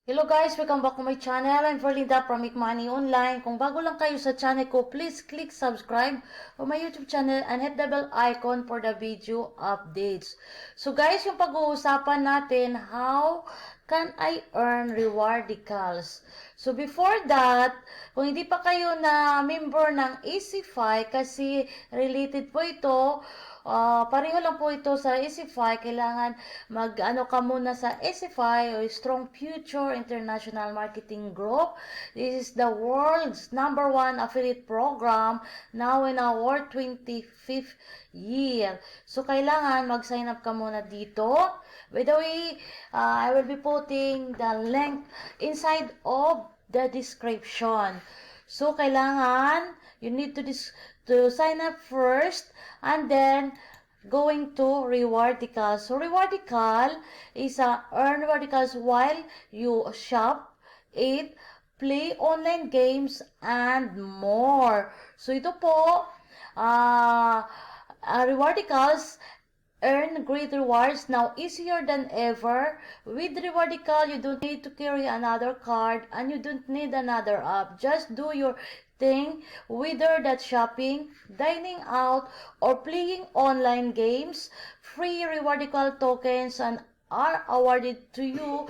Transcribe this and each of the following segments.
Hello guys! Welcome back to my channel. I'm Verlinda from Make Money Online. Kung bago lang kayo sa channel ko, please click subscribe on my YouTube channel and hit the bell icon for the video updates. So guys, yung pag-uusapan natin, how can I earn rewardicals? So before that, kung hindi pa kayo na member ng Easyfy, kasi related po ito, pareho lang po ito sa Easyfy. Kailangan mag-ano ka muna sa Easyfy o Strong Future International Marketing Group. This is the world's #1 affiliate program now in our 25th year. So, kailangan mag-sign up ka muna dito. By the way, I will be putting the link inside of the description. So, kailangan, you need to sign up first and then going to Rewardical. So, Rewardical is earn Rewardicals while you shop, eat, play online games, and more. So, ito po, Rewardicals earn great rewards now easier than ever. With Rewardical, you don't need to carry another card and you don't need another app. Just do your thing, whether that's shopping, dining out, or playing online games. Free Rewardical tokens and are awarded to you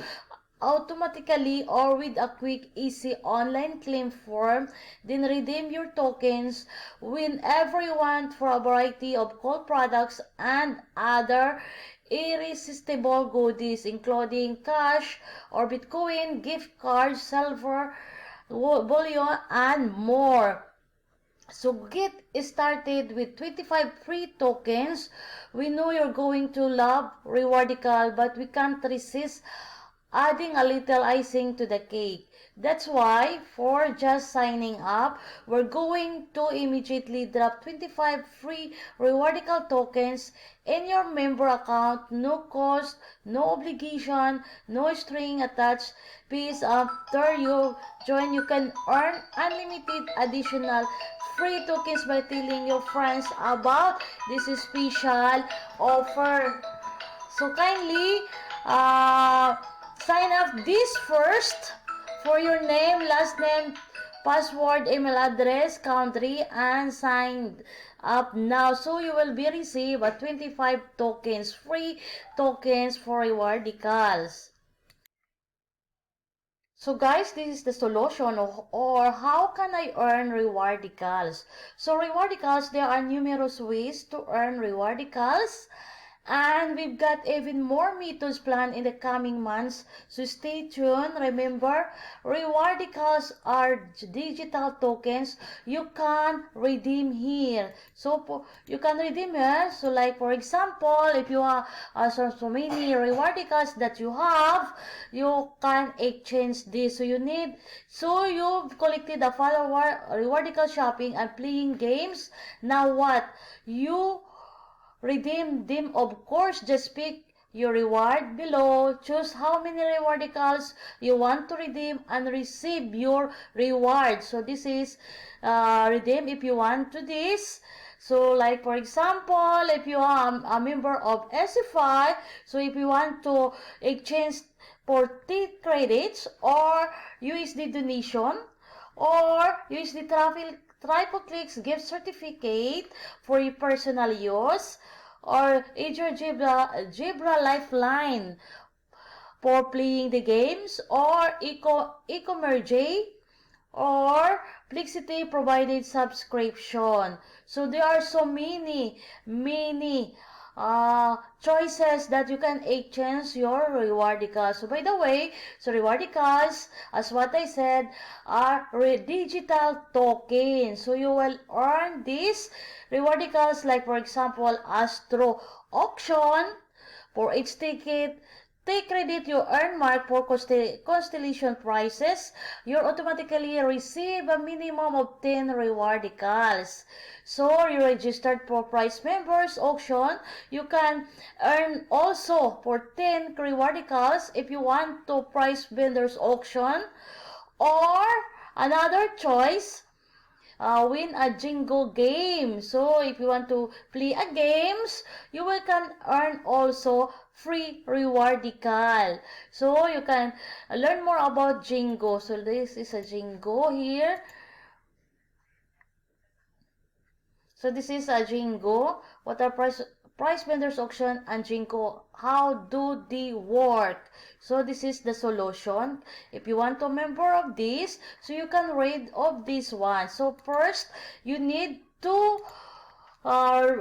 automatically or with a quick, easy online claim form. Then redeem your tokens whenever you want for a variety of cool products and other irresistible goodies, including cash or Bitcoin, gift cards, silver, bullion, and more. So get started with 25 free tokens. We know you're going to love Rewardical, but we can't resist adding a little icing to the cake. That's why, for just signing up, we're going to immediately drop 25 free Rewardical tokens in your member account. No cost, no obligation, no string attached. Please, after you join, you can earn unlimited additional free tokens by telling your friends about this special offer. So kindly, sign up this first for your name, last name, password, email address, country, and sign up now. So you will be receive a 25 tokens, free tokens for Rewardicals. So guys, this is the solution or how can I earn Rewardicals? So Rewardicals, there are numerous ways to earn Rewardicals. And we've got even more methods planned in the coming months, so stay tuned. Remember, Rewardicals are digital tokens you can redeem here. So you can redeem here. So like for example, if you have so many Rewardicals that you have, you can exchange this. So you've collected a follower Rewardical shopping and playing games. Now what? You redeem them, of course. Just pick your reward below, choose how many Rewardicals you want to redeem, and receive your reward. So this is redeem if you want to this. So like for example, if you are a member of SFI, so if you want to exchange for T credits or USD donation or USD Triple Clicks gift certificate for your personal use, or Azure Jibra Lifeline for playing the games, or Ecomerge, or Plexity provided subscription. So there are so many choices that you can exchange your Rewardicals. So by the way, so Rewardicals, as what I said, are digital tokens. So you will earn these Rewardicals like for example Astro Auction for each ticket. Take credit you earn mark for constellation prices. You automatically receive a minimum of 10 Rewardicals. So, you registered for prize members auction. You can earn also for 10 Rewardicals if you want to prize vendors auction. Or, another choice, win a Jingo game. So if you want to play a games, you will can earn also free rewardicals. So you can learn more about Jingo. So this is a Jingo here. So this is a Jingo. What are price vendors auction and Jingo? How do they work? So this is the solution. If you want to member of this, so you can read of this one. So first, you need to uh,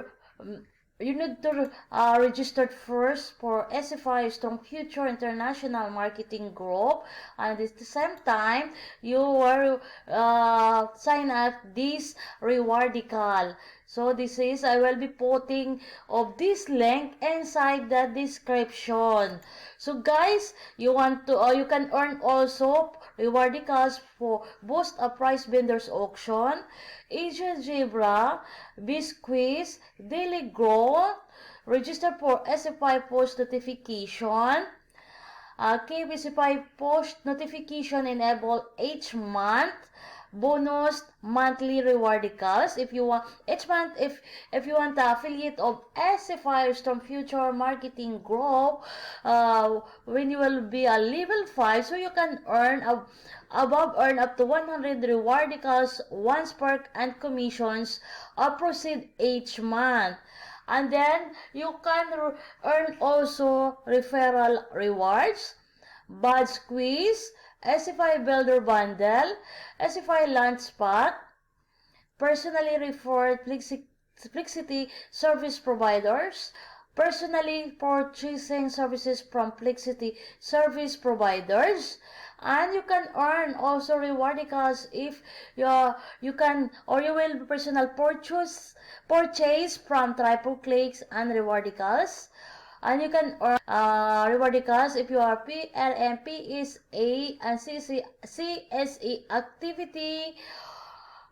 register first for SFI Strong Future International Marketing Group, and at the same time you will sign up this rewardical. So this is, I will be putting of this link inside the description. So guys, you want to you can earn also rewardicals for boost a price vendors auction, Asian Zebra, Bisquiz, Daily Grow, register for SFI post notification, KBCI post notification enable each month, bonus monthly rewardicals if you want each month. If you want the affiliate of SFI Storm Future Marketing Group, when you will be a level 5, so you can earn earn up to 100 rewardicals, one spark and commissions proceed each month. And then you can earn also referral rewards, badge quiz, SFI Builder Bundle, SFI Lunch Pack, personally referred Plexity service providers, personally purchasing services from Plexity service providers, and you can earn also rewardicals if you can, or you will personal purchase from Triple Clicks and rewardicals. And you can earn rewardicals if you are PLM, PSA, and CSE activity.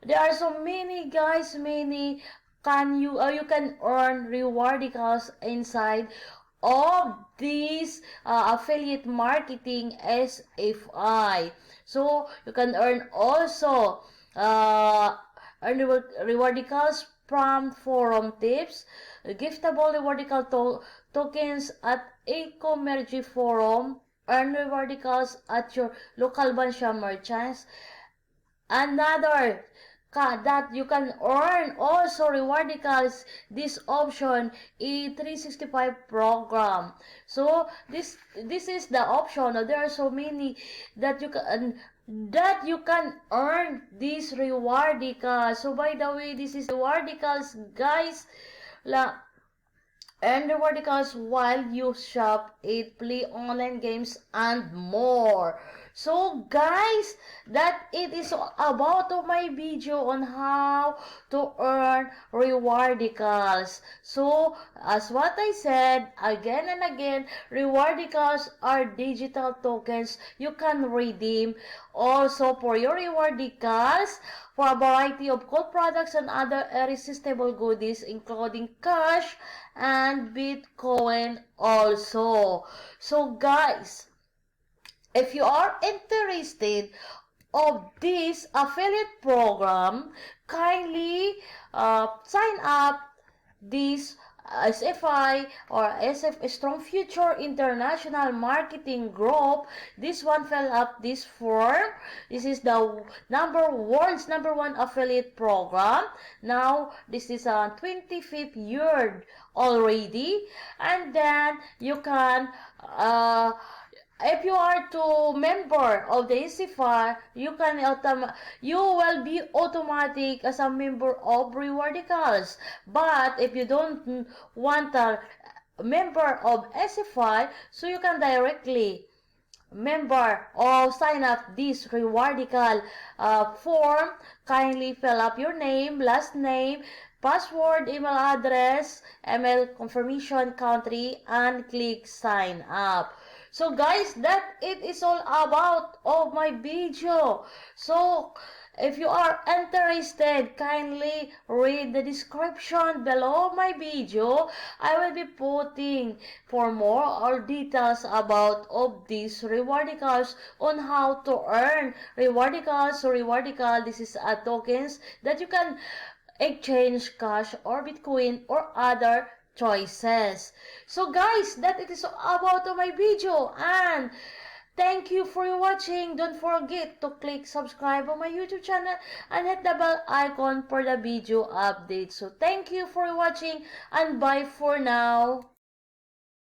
There are so many guys, many you can earn rewardicals inside of this affiliate marketing SFI. So you can earn also earn rewardicals from forum tips, giftable rewardical tokens at e-commerce forum, earn rewardicals at your local Bansha merchants. Another that you can earn also rewardicals, this option E365 program. So this is the option. There are so many that you can earn these rewardicals. So by the way, this is rewardicals, guys. Earn rewardicals while you shop, eat, play online games, and more. So guys, that it is about my video on how to earn rewardicals. So as what I said again and again, rewardicals are digital tokens you can redeem also for your rewardicals for a variety of cool products and other irresistible goodies, including cash and Bitcoin also. So guys, if you are interested of this affiliate program, kindly sign up this SFI or SF Strong Future International Marketing Group. This one fill up this form. This is the world's number one affiliate program. Now this is a 25th year already, and then you can if you are to member of the SFI, you will be automatic as a member of Rewardicals. But if you don't want a member of SFI, so you can directly member or sign up this rewardical form. Kindly fill up your name, last name, password, email address, email confirmation, country, and click sign up. So guys, that it is all about of my video. So If you are interested, kindly read the description below my video. I will be putting for more or details about of these rewardicals on how to earn rewardicals. So rewardical, this is a tokens that you can exchange cash or Bitcoin or other choices. So guys, that it is about my video, and thank you for watching. Don't forget to click subscribe on my YouTube channel and hit the bell icon for the video update. So thank you for watching and bye for now.